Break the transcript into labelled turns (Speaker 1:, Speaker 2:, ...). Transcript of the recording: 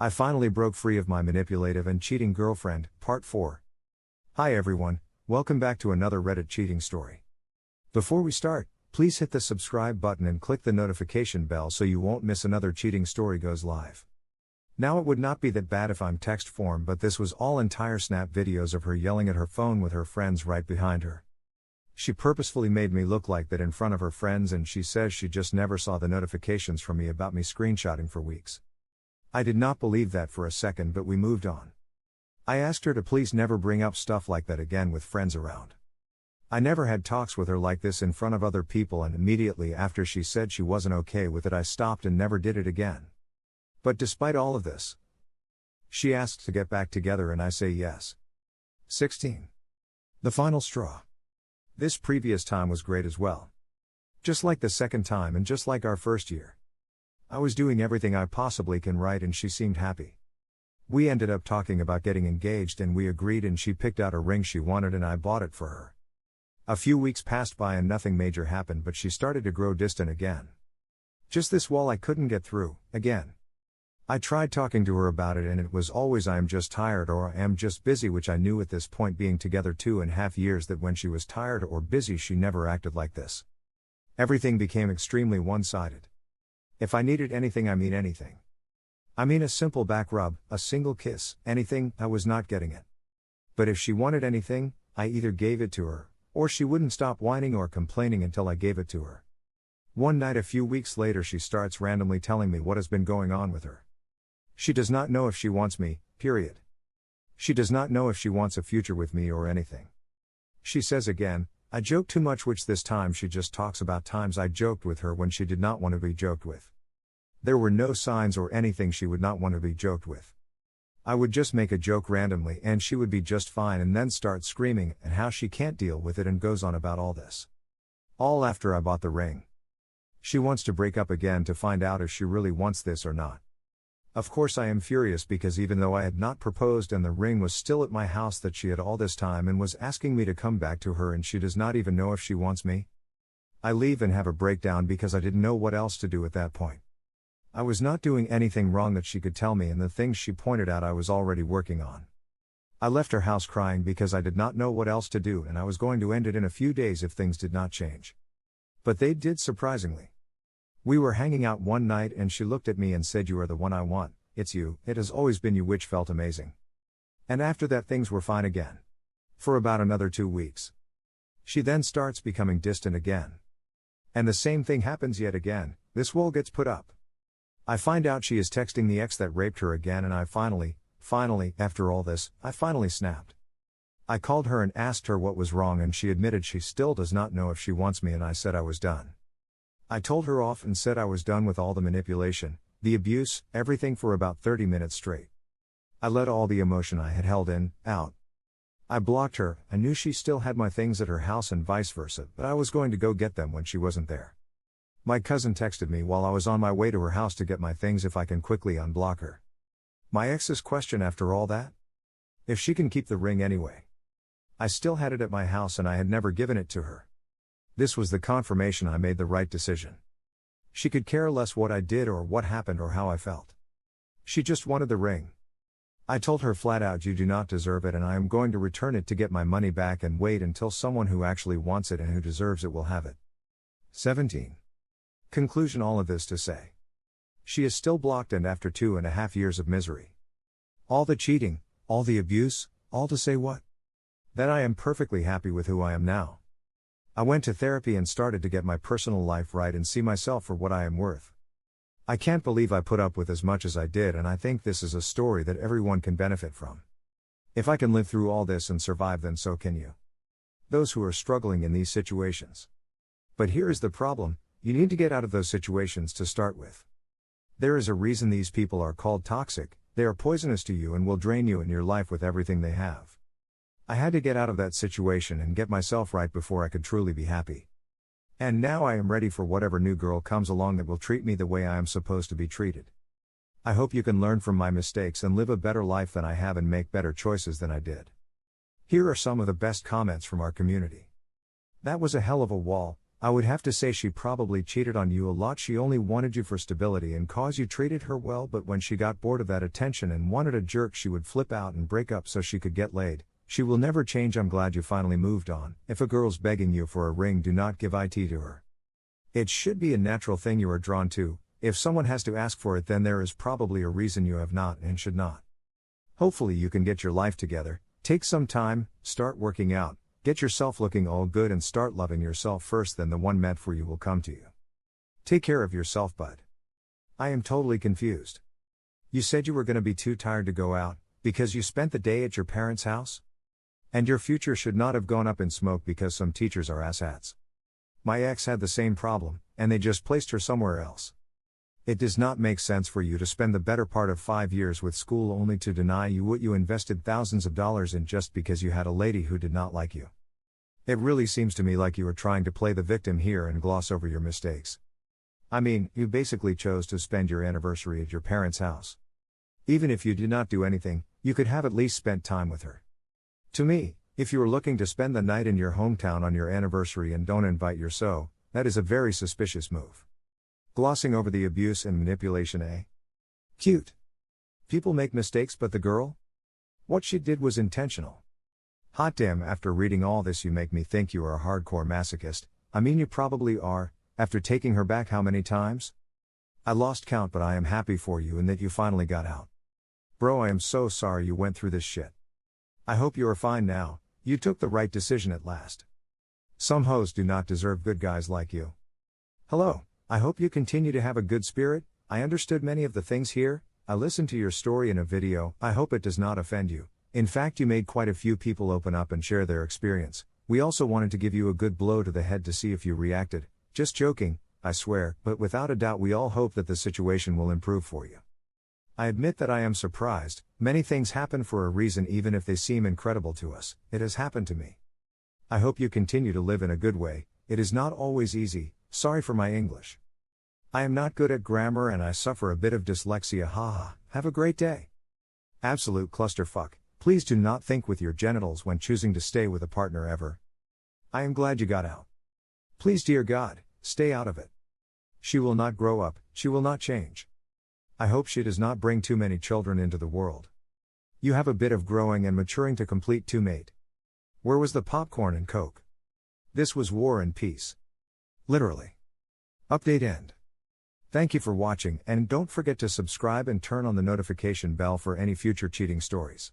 Speaker 1: I finally broke free of my manipulative and cheating girlfriend, Part 4. Hi everyone, welcome back to another Reddit cheating story. Before we start, please hit the subscribe button and click the notification bell so you won't miss another cheating story goes live. Now it would not be that bad if I'm text form, but this was all entire snap videos of her yelling at her phone with her friends right behind her. She purposefully made me look like that in front of her friends, and she says she just never saw the notifications from me about me screenshotting for weeks. I did not believe that for a second, but we moved on. I asked her to please never bring up stuff like that again with friends around. I never had talks with her like this in front of other people, and immediately after she said she wasn't okay with it, I stopped and never did it again. But despite all of this, she asked to get back together and I say yes. 16. The final straw. This previous time was great as well. Just like the second time and just like our first year. I was doing everything I possibly can right and she seemed happy. We ended up talking about getting engaged and we agreed, and she picked out a ring she wanted and I bought it for her. A few weeks passed by and nothing major happened, but she started to grow distant again. Just this wall I couldn't get through, again. I tried talking to her about it and it was always I am just tired or I am just busy, which I knew at this point, being together 2.5 years, that when she was tired or busy she never acted like this. Everything became extremely one-sided. If I needed anything, I mean anything. I mean a simple back rub, a single kiss, anything, I was not getting it. But if she wanted anything, I either gave it to her, or she wouldn't stop whining or complaining until I gave it to her. One night a few weeks later she starts randomly telling me what has been going on with her. She does not know if she wants me, period. She does not know if she wants a future with me or anything. She says again, I joke too much, which this time she just talks about times I joked with her when she did not want to be joked with. There were no signs or anything she would not want to be joked with. I would just make a joke randomly and she would be just fine and then start screaming and how she can't deal with it and goes on about all this. All after I bought the ring. She wants to break up again to find out if she really wants this or not. Of course I am furious, because even though I had not proposed and the ring was still at my house, that she had all this time and was asking me to come back to her, and she does not even know if she wants me. I leave and have a breakdown because I didn't know what else to do at that point. I was not doing anything wrong that she could tell me, and the things she pointed out I was already working on. I left her house crying because I did not know what else to do, and I was going to end it in a few days if things did not change. But they did, surprisingly. We were hanging out one night and she looked at me and said, "You are the one I want, it's you, it has always been you," which felt amazing. And after that things were fine again. For about another 2 weeks. She then starts becoming distant again. And the same thing happens yet again, this wall gets put up. I find out she is texting the ex that raped her again, and I finally, after all this, I finally snapped. I called her and asked her what was wrong, and she admitted she still does not know if she wants me, and I said I was done. I told her off and said I was done with all the manipulation, the abuse, everything, for about 30 minutes straight. I let all the emotion I had held in, out. I blocked her. I knew she still had my things at her house and vice versa, but I was going to go get them when she wasn't there. My cousin texted me while I was on my way to her house to get my things if I can quickly unblock her. My ex's question after all that? If she can keep the ring anyway. I still had it at my house and I had never given it to her. This was the confirmation I made the right decision. She could care less what I did or what happened or how I felt. She just wanted the ring. I told her flat out, "You do not deserve it, and I am going to return it to get my money back and wait until someone who actually wants it and who deserves it will have it." 17. Conclusion. All of this to say, she is still blocked, and after 2.5 years of misery. All the cheating, all the abuse, all to say what? That I am perfectly happy with who I am now. I went to therapy and started to get my personal life right and see myself for what I am worth. I can't believe I put up with as much as I did, and I think this is a story that everyone can benefit from. If I can live through all this and survive, then so can you. Those who are struggling in these situations. But here is the problem, you need to get out of those situations to start with. There is a reason these people are called toxic, they are poisonous to you and will drain you and your life with everything they have. I had to get out of that situation and get myself right before I could truly be happy. And now I am ready for whatever new girl comes along that will treat me the way I am supposed to be treated. I hope you can learn from my mistakes and live a better life than I have and make better choices than I did. Here are some of the best comments from our community. That was a hell of a wall, I would have to say she probably cheated on you a lot. She only wanted you for stability and cause you treated her well, but when she got bored of that attention and wanted a jerk, she would flip out and break up so she could get laid. She will never change. I'm glad you finally moved on. If a girl's begging you for a ring, do not give it to her. It should be a natural thing you are drawn to. If someone has to ask for it, then there is probably a reason you have not and should not. Hopefully you can get your life together, take some time, start working out, get yourself looking all good and start loving yourself first, then the one meant for you will come to you. Take care of yourself, bud. I am totally confused. You said you were going to be too tired to go out, because you spent the day at your parents' house? And your future should not have gone up in smoke because some teachers are asshats. My ex had the same problem, and they just placed her somewhere else. It does not make sense for you to spend the better part of 5 years with school only to deny you what you invested thousands of dollars in just because you had a lady who did not like you. It really seems to me like you are trying to play the victim here and gloss over your mistakes. I mean, you basically chose to spend your anniversary at your parents' house. Even if you did not do anything, you could have at least spent time with her. To me, if you are looking to spend the night in your hometown on your anniversary and don't invite your so, that is a very suspicious move. Glossing over the abuse and manipulation, eh? Cute. People make mistakes, but the girl? What she did was intentional. Hot damn, after reading all this you make me think you are a hardcore masochist. I mean, you probably are, after taking her back how many times? I lost count, but I am happy for you and that you finally got out. Bro, I am so sorry you went through this shit. I hope you are fine now. You took the right decision at last. Some hoes do not deserve good guys like you. Hello, I hope you continue to have a good spirit. I understood many of the things here. I listened to your story in a video. I hope it does not offend you. In fact, you made quite a few people open up and share their experience. We also wanted to give you a good blow to the head to see if you reacted. Just joking, I swear, but without a doubt we all hope that the situation will improve for you. I admit that I am surprised. Many things happen for a reason, even if they seem incredible to us. It has happened to me. I hope you continue to live in a good way. It is not always easy. Sorry for my English. I am not good at grammar and I suffer a bit of dyslexia. Haha. Have a great day. Absolute clusterfuck. Please do not think with your genitals when choosing to stay with a partner ever. I am glad you got out. Please, dear God, stay out of it. She will not grow up. She will not change. I hope she does not bring too many children into the world. You have a bit of growing and maturing to complete too, mate. Where was the popcorn and Coke? This was War and Peace. Literally. Update end. Thank you for watching, and don't forget to subscribe and turn on the notification bell for any future cheating stories.